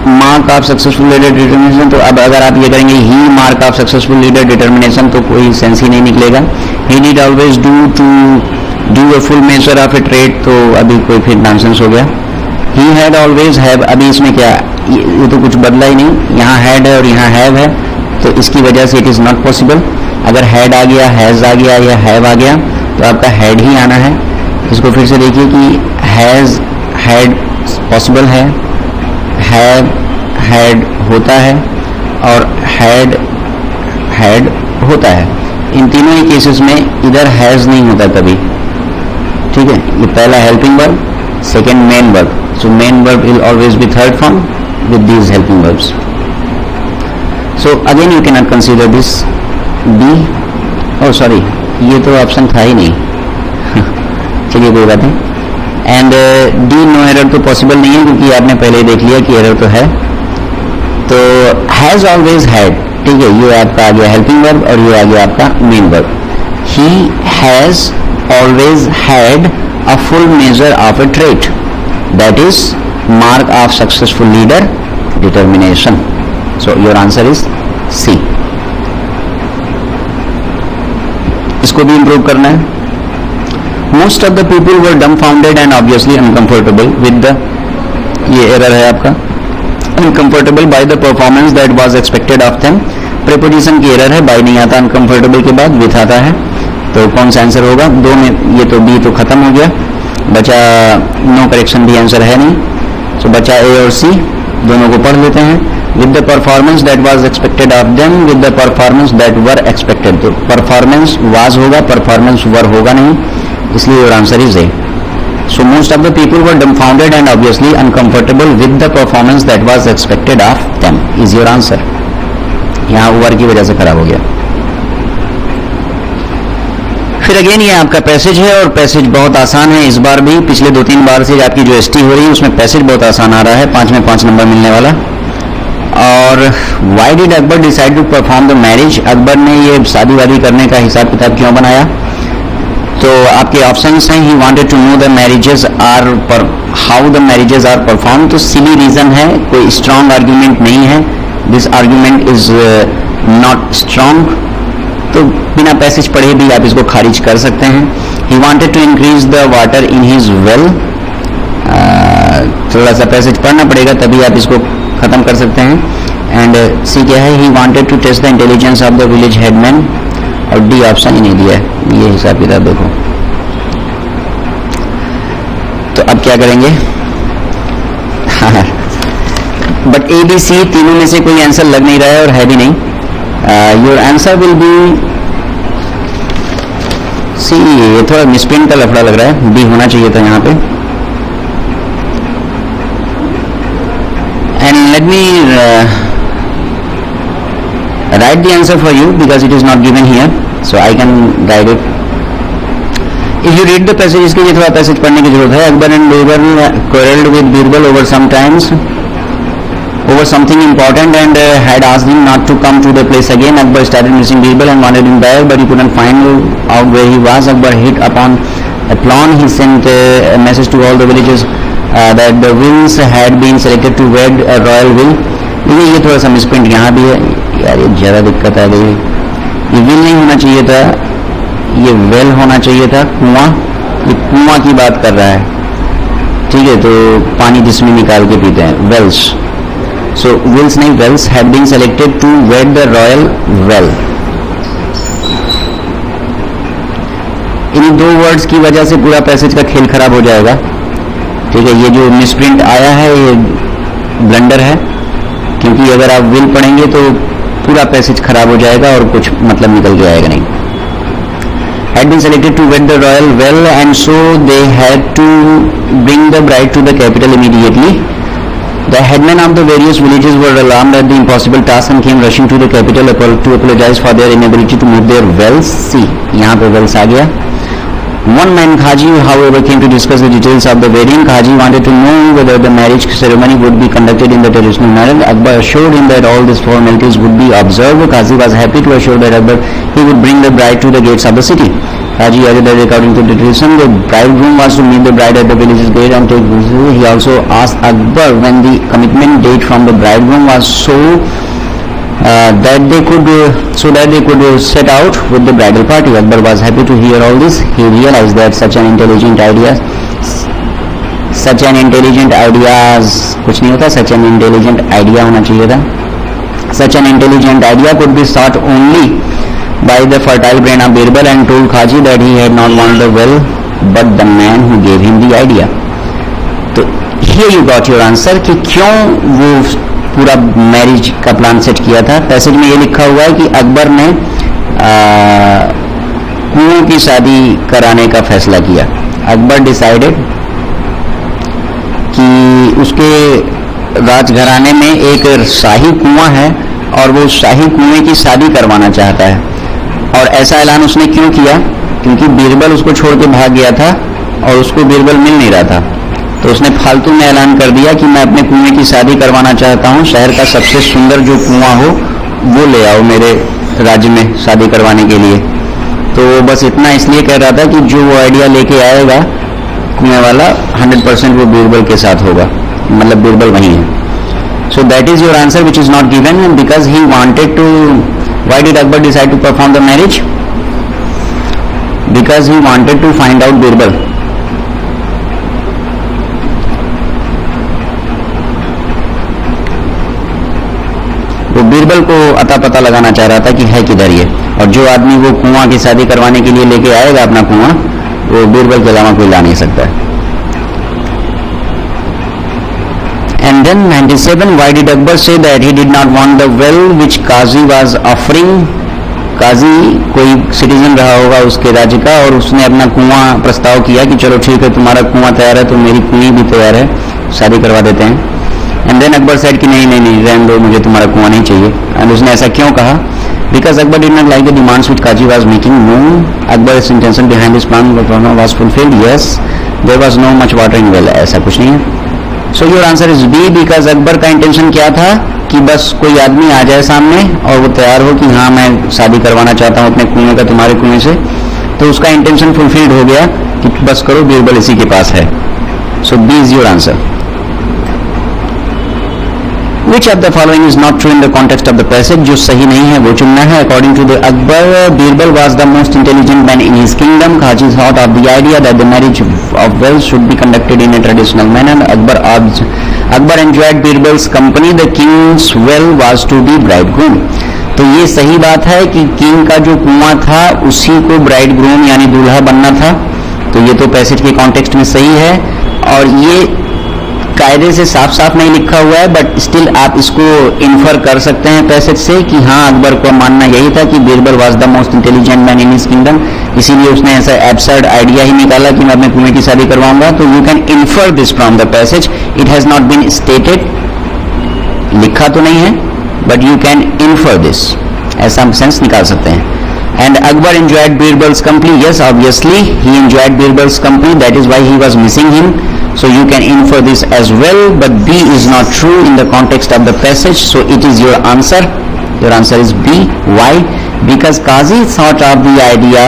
C: mark of successful leader determination. तो अब अगर आप ये करेंगे he mark of successful leader determination, तो कोई सेंस ही नहीं निकलेगा. He did always do to do a full measure of a trade, तो अभी कोई फिर नॉनसेंस हो गया. ही हैड ऑलवेज हैव, अभी इसमें क्या, ये तो कुछ बदला ही नहीं. यहाँ हैड है और यहाँ हैव है, तो इसकी वजह से इट इज़ नॉट पॉसिबल. अगर हैड आ गया, हैज़ आ गया या हैव आ गया, तो आपका हैड ही आना है. इसको फिर से देखिए कि हैज़, हैड पॉसिबल है, हैव, हैड होता है, और हैड, हैड होता है. इन तीनों ही केसेस में इधर हैज़ नहीं होता कभी. ठीक है, ये पहला helping verb, second main verb. So main verb will always be third form with these helping verbs. So again you cannot consider this B. Oh sorry, ये तो ऑप्शन था ही नहीं. चलिए कोई बात नहीं. एंड D नो एरर तो possible नहीं है, क्योंकि आपने पहले ही देख लिया कि एरर तो है. तो हैज ऑलवेज हैड, ठीक है, ये आपका आ गया हेल्पिंग वर्ब, और ये आ गया आपका main verb. He has always had a full measure of a trait, that is mark of successful leader, determination. So your answer is C. इसको भी improve करना है. Most of the people were dumbfounded and obviously uncomfortable with the, ये error है आपका, uncomfortable by the performance that was expected of them. preposition की error है, by नहीं आता, uncomfortable के बाद with आता है. तो कौन सा आंसर होगा? दो में ये तो B तो खत्म हो गया, बचा नो करेक्शन, भी आंसर है नहीं. तो बचा ए और सी, दोनों को पढ़ लेते हैं. With the performance that was expected of them, with the performance that were expected. तो परफॉर्मेंस वाज होगा, परफॉर्मेंस वर होगा नहीं, इसलिए your answer is A. So most of the people were dumbfounded and obviously uncomfortable with the performance that was expected of them is your answer. यहाँ were की वजह से खराब हो गया. फिर अगेन ये आपका पैसेज है, और पैसेज बहुत आसान है इस बार भी. पिछले 2-3 बार से आपकी जो एसटी हो रही है उसमें पैसेज बहुत आसान आ रहा है, 5 में 5 नंबर मिलने वाला. और why did Akbar decide to perform the marriage, Akbar ने ये शादी वादी करने का हिसाब किताब क्यों बनाया? तो आपके ऑप्शंस हैं, he wanted to know the marriages are पर, how the marriages are perform. तो सिली रीजन है, कोई स्ट्रॉन्ग आर्ग्यूमेंट नहीं है. This argument is not strong. तो बिना पैसेज पढ़े भी आप इसको खारिज कर सकते हैं. He wanted to increase the water in his well, थोड़ा सा पैसेज पढ़ना पड़ेगा तभी आप इसको खत्म कर सकते हैं. एंड सी क्या है, he wanted to test the intelligence of the village headman, और डी ऑप्शन ही नहीं दिया है. ये हिसाब किताब देखो. तो अब क्या करेंगे? बट ए बी सी तीनों में से कोई आंसर लग नहीं रहा है और है भी नहीं. Your answer will be C. ये थोड़ा मिसप्रिंट का लफड़ा लग रहा है, बी होना चाहिए था यहाँ पे. And let me write the answer for you because it is not given here, so I can write it. If you read the passage, इसके लिए थोड़ा पैसेज पढ़ने की जरूरत है. Akbar and Birbal quarrelled with Birbal over some times, over something important, and had asked him not to come to the place again. Akbar started missing Birbal and wanted him back, but he couldn't find out where he was. Akbar hit upon a plan. He sent a message to all the villages that the wills had been selected to wed a royal will. ये थोड़ा सा misprint यहाँ भी है यार, ये ज़्यादा दिक्कत आ गई. ये विल नहीं होना चाहिए था, ये वेल होना चाहिए था, कुआं. ये कुआं की बात कर रहा है, ठीक है. तो पानी जिसमें निकाल के पीते हैं, वेल्स. So wills नहीं, wells had been selected to wed the royal well. इन्हीं 2 वर्ड्स की वजह से पूरा पैसेज का खेल खराब हो जाएगा। ठीक है, ये जो मिसप्रिंट आया है ये ब्लंडर है, क्योंकि अगर आप विल पढ़ेंगे तो पूरा पैसेज खराब हो जाएगा और कुछ मतलब निकल के आएगा नहीं। Had been selected to wed the royal well, and so they had to bring the bride to the capital immediately. The headmen of the various villages were alarmed at the impossible task and came rushing to the capital to apologize for their inability to move their wells. See, यहाँ पे wells आ गया। One man, Khaji, however, came to discuss the details of the wedding. Khaji wanted to know whether the marriage ceremony would be conducted in the traditional manner. Akbar assured him that all these formalities would be observed. Khaji was happy to assure that Akbar he would bring the bride to the gates of the city. Khaji added that according to the tradition, the bridegroom was to meet the bride at the village's gate and take visits. He also asked Akbar when the commitment date from the bridegroom was that they could set out with the bridal party. Akbar was happy to hear all this. He realized that such an intelligent idea होना चाहिए था। Such an intelligent idea could be sought only by the fertile brain of Birbal, and told Khaji that he had not wanted the well but the man who gave him the idea. तो here you got your answer कि क्यों वो पूरा marriage का plan set किया था। Passage में ये लिखा हुआ है कि अकबर ने कुओं की शादी कराने का फैसला किया। अकबर डिसाइडेड कि उसके राजघराने में एक शाही कुआं है और वो शाही कुएं की शादी करवाना चाहता है। और ऐसा ऐलान उसने क्यों किया? क्योंकि बीरबल उसको छोड़ के भाग गया था और उसको बीरबल मिल नहीं रहा था, तो उसने फालतू में ऐलान कर दिया कि मैं अपने कुएं की शादी करवाना चाहता हूँ, शहर का सबसे सुंदर जो कुआं हो वो ले आओ मेरे राज्य में शादी करवाने के लिए। तो वो बस इतना इसलिए कह रहा था कि जो वो आइडिया लेके आएगा कुएं वाला 100% वो बीरबल के साथ होगा, मतलब बीरबल वही है। So that is your answer which is not given because he wanted to. Why did Akbar decide to perform the marriage? Because he wanted to find out Birbal. वो बीरबल को अता पता लगाना चाह रहा था कि है किधर ये, और जो आदमी वो कुआं की शादी करवाने के लिए लेके आएगा अपना कुआं, वो बीरबल के अलावा कोई ला नहीं सकता है। And then 97, why did Akbar say that he did not want the well which Qazi was offering? काजी कोई सिटीजन रहा होगा उसके राज्य का और उसने अपना कुआं प्रस्ताव किया कि चलो ठीक है तुम्हारा कुआं तैयार है तो मेरी कुएं भी तैयार है, शादी करवा देते हैं। एंड देन अकबर सेड कि नहीं नहीं नहीं रहने दो, मुझे तुम्हारा कुआं नहीं चाहिए। एंड उसने ऐसा क्यों कहा? Because Akbar did not like the demands which Qazi was making known. Akbar's intention behind this plan was fulfilled. Yes, there was no much water in well. ऐसा कुछ नहीं है। So your answer is B, because Akbar का intention क्या था कि बस कोई आदमी आ जाए सामने और वो तैयार हो कि हाँ मैं शादी करवाना चाहता हूँ अपने कुएं का तुम्हारे कुएं से, तो उसका इंटेंशन फुलफिल्ड हो गया कि बस करो बीरबल इसी के पास है। So B is your answer. Which of the following is not true in the context of the passage? जो सही नहीं है वो चुनना है। According to the Akbar, Birbal was the most intelligent man in his kingdom. Khaji thought of the idea that the marriage of wells should be conducted in a traditional manner. Akbar enjoyed Birbal's company. The king's well was to be bridegroom. तो ये सही बात है कि king का जो कुआं था उसी को ब्राइडग्रूम यानी दूल्हा बनना था। तो ये तो पैसेज के कॉन्टेक्स्ट में सही है और ये कायदे से साफ साफ नहीं लिखा हुआ है, बट स्टिल आप इसको इन्फर कर सकते हैं पैसेज से कि हाँ अकबर को मानना यही था कि Birbal was the most intelligent man in his kingdom, इसीलिए उसने ऐसा एब्सर्ड आइडिया ही निकाला कि मैं अपने कुएं की शादी करवाऊंगा। तो you can infer this from the passage. It has not been stated, लिखा तो नहीं है, but you can infer this, ऐसा हम सेंस निकाल सकते हैं। And Akbar enjoyed Birbal's company. Yes, obviously he enjoyed Birbal's company, that is why he was missing him. So you can infer this as well, but B is not true in the context of the passage, so it is your answer. Your answer is B. Why? Because Qazi thought of the idea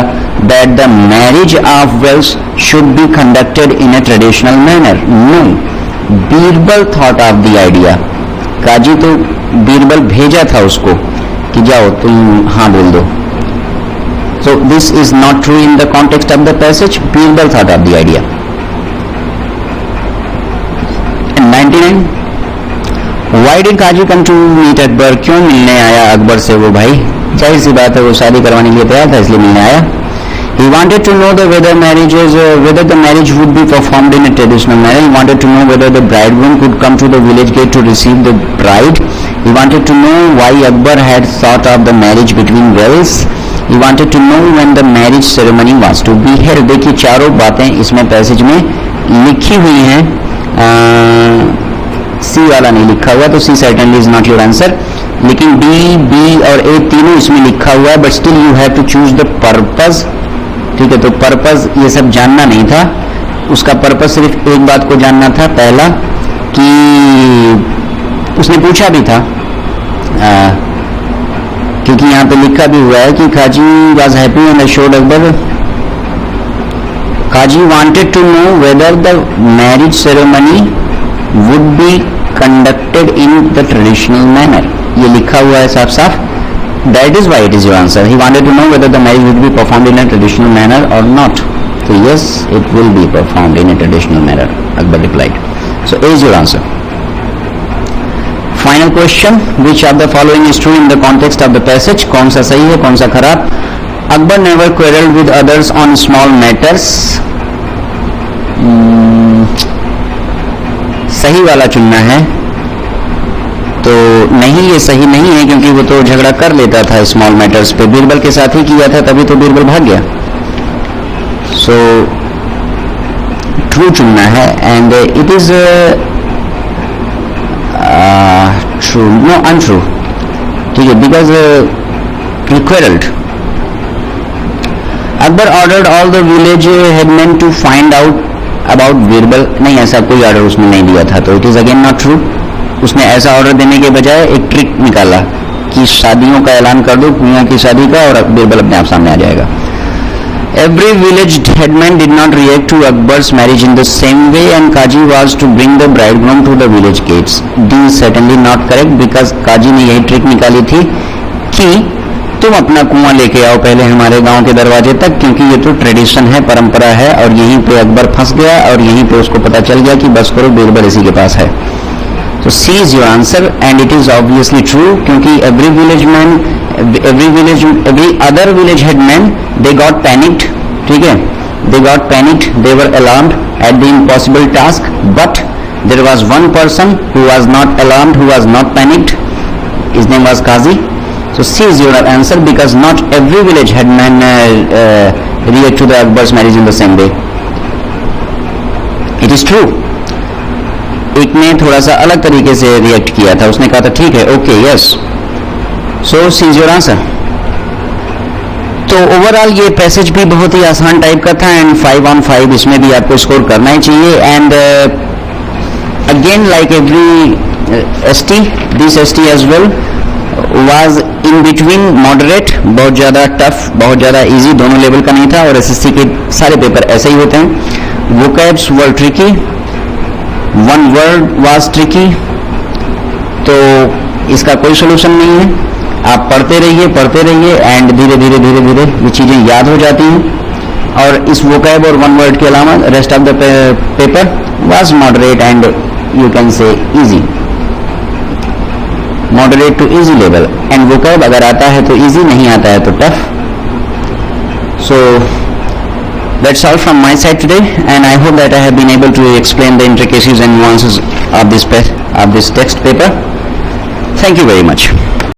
C: that the marriage of wells should be conducted in a traditional manner. No, Birbal thought of the idea. काजी तो बीरबल भेजा था उसको कि जाओ तुम हाँ बोल दो। So this is not true in the context of the passage. Birbal thought of the idea. 99, why did Qazi come to meet Akbar? क्यों मिलने आया अकबर से वो भाई? जाहिर सी बात है वो शादी करवाने के लिए तैयार था इसलिए मिलने आया। He wanted to know whether the marriage would be performed in a traditional manner. He wanted to know whether the bridegroom could come to the village gate to receive the bride. He wanted to know why Akbar had thought of the marriage between wells. He wanted to know when the marriage ceremony was to be held. देखिए चारों बातें इसमें passage में लिखी हुई हैं. सी वाला नहीं लिखा हुआ, तो C certainly is not your answer. लेकिन डी, बी और ए तीनों इसमें लिखा हुआ है, but still you have to choose the purpose. ठीक है, तो पर्पज ये सब जानना नहीं था. उसका पर्पज सिर्फ एक बात को जानना था. पहला कि उसने पूछा भी था, क्योंकि यहाँ पे लिखा भी हुआ है कि qazi was happy and assured Akbar. Qazi wanted to know whether the marriage ceremony would be conducted in the traditional manner. ये लिखा हुआ है साफ साफ. That is why it is your answer. He wanted to know whether the marriage would be performed in a traditional manner or not. So yes, it will be performed in a traditional manner, Akbar replied. So A is your answer. Final question. Which of the following is true in the context of the passage? कौन सा सही है, कौन सा खराब? Akbar never quarreled with others on small matters. सही वाला चुनना है. तो नहीं, ये सही नहीं है, क्योंकि वो तो झगड़ा कर लेता था स्मॉल मैटर्स पे. बीरबल के साथ ही किया था, तभी तो बीरबल भाग गया. सो ट्रू चुनना है. And it is true, no untrue. ठीक है, because he quarreled. Akbar ordered all the village headmen to find out about Birbal. नहीं, ऐसा कोई ऑर्डर उसने नहीं दिया था, तो it is again not true. उसने ऐसा ऑर्डर देने के बजाय एक ट्रिक निकाला कि शादियों का ऐलान कर दो, कुइयां की शादी का, और बीरबल अपने आप सामने आ जाएगा. Every village headman did not react to Akbar's marriage in the same way, and Kaji was to bring the bridegroom to the village gates. D is certainly not correct, because काजी ने यही ट्रिक निकाली थी कि तुम अपना कुआं लेके आओ पहले हमारे गांव के दरवाजे तक, क्योंकि ये तो ट्रेडिशन है, परंपरा है. और यहीं पे अकबर फंस गया, और यहीं पे उसको पता चल गया कि बस करो, बीरबल इसी के पास है. So C is your answer, and it is obviously true, क्योंकि every other village headman, they got panicked. ठीक है, they got panicked, they were alarmed at the impossible task, but there was one person who was not alarmed, who was not panicked. His name was Qazi. So C is your answer, because not every village headman react to the Akbar's marriage in the same way. It is true. एक ने थोड़ा सा अलग तरीके से react किया था. उसने कहा था ठीक है, okay, yes. So C is your answer. तो ओवरऑल ये पैसेज भी बहुत ही आसान टाइप का था, एंड 5 on 5 इसमें भी आपको स्कोर करना ही चाहिए. And again like every ST, this ST as well was in between moderate. बहुत ज़्यादा टफ, बहुत ज़्यादा इजी, दोनों लेवल का नहीं था. और एसएससी के सारे पेपर ऐसे ही होते हैं. Vocabs were tricky, one word was tricky. तो इसका कोई सोल्यूशन नहीं है. आप पढ़ते रहिए एंड धीरे धीरे धीरे धीरे ये चीज़ें याद हो जाती हैं. और इस वोकैब और वन वर्ड के अलावा rest of the paper was moderate and you can say easy, moderate to easy level. And vocab अगर आता है तो इजी, नहीं आता है तो tough. So that's all from my side today, and I hope that I have been able to explain the intricacies and nuances of this text paper. Thank you very much.